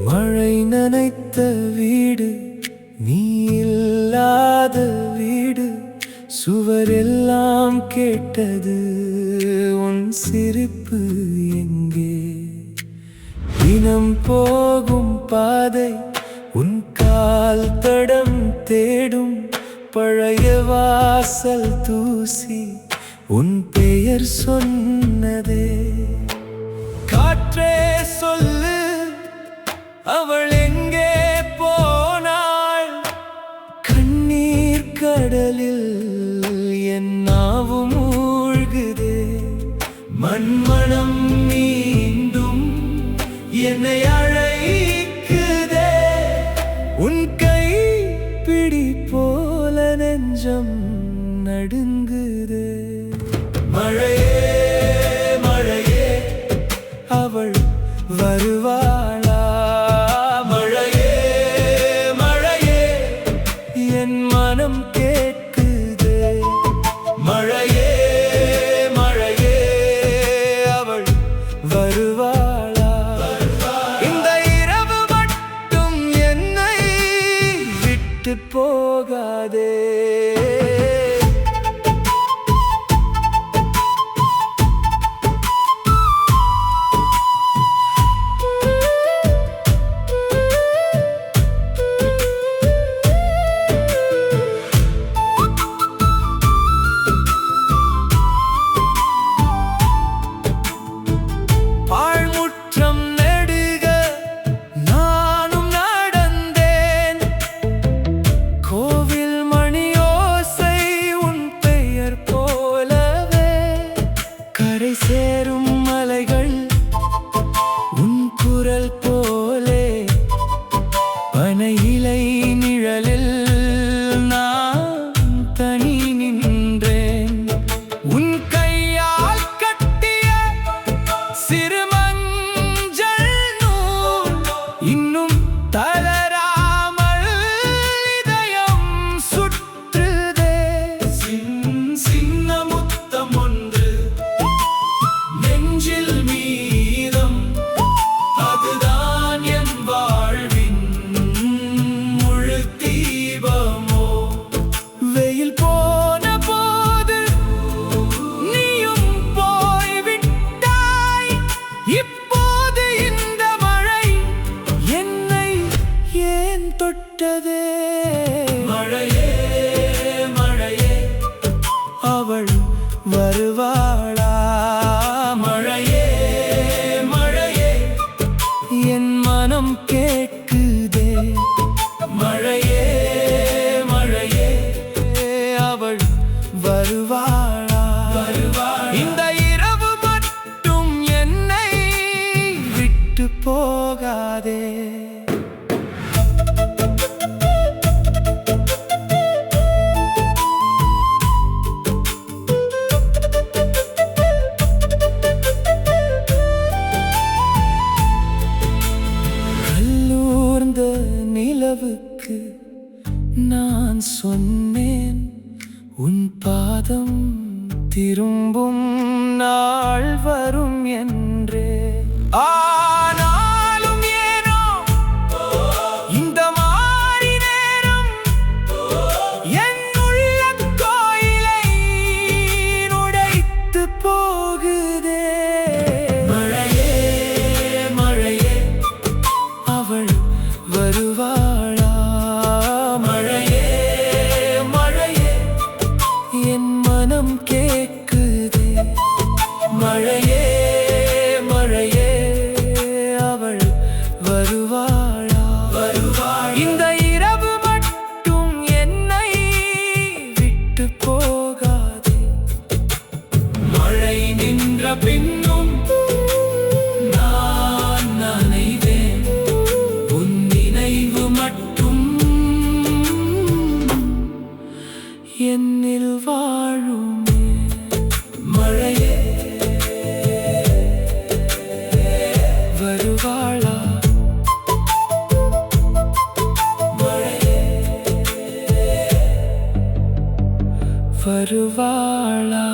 மழை நனைத்த வீடு, நீ இல்லாத வீடு, சுவரெல்லாம் கேட்டது உன் சிரிப்பு எங்கே? தினம் போகும் பாதை உன் கால் தடம் தேடும், பழைய வாசல் தூசி உன் பெயர் சொன்னதே. காற்றே சொல்லு, அவள் எங்கே போனாள்? கண்ணீர் கடலில் என் நாவும் மூழ்குதே. மண்மணம் மீண்டும் என்னை அழைக்குதே. உன் கை பிடி போல நெஞ்சம் நடுங்குதே. மழையே மழையே, அவள் வருவாளா? மழையே மழையே, என் மனம் கேட்குதே. மழையே மழையே, அவள் வருவாளா? இந்த இரவு மட்டும் என்னை விட்டு போகாதே. சேரும் மலைகள் உன் குரல் போலே, பனை இலை நிழலில் நான் தனி நின்றேன். உன் கையால் கட்டிய சிறு மஞ்சள் நூல் இன்னும் தளராமல் இதயம் சுற்றுதே. சின்ன முத்தம் ஒன்று நெஞ்சில் மீதம், அதுதான் என் வாழ்வின் முழு தீபமோ. வெயில் போன போது நீயும் போய்விட்டாய். இப்போது இந்த மழை என்னை ஏன் தொட்டதே? மழையே மழையே, அவள் வருவாளா? மழையே மழையே, என் மனம் கேட்குதே. மழையே மழையே, அவள் வருவாளா? இந்த இரவு மட்டும் என்னை விட்டு போகாதே. நிலவுக்கு நான் சொன்னேன், உன் பாதம் திரும்பும் நாள் வரும் என்றே. ஆனாலும் ஏனோ இந்த மாறி நேரம் என் உள்ள கோயிலை நுழைத்து போகுதே. மழையே மழையே, அவள் வருவாளா? மழையே மழையே, என் மனம் கேட்குதே. மழையே மழையே, அவள் வருவாளா? இந்த இரவு மட்டும் என்னை விட்டு போகாதே. மழை நின்ற பின்னும் நான் நனைவேன், உன் நினைவு மட்டும் என்னில் வாழுமே. மழையே வருவாளா? மழையே வருவாளா?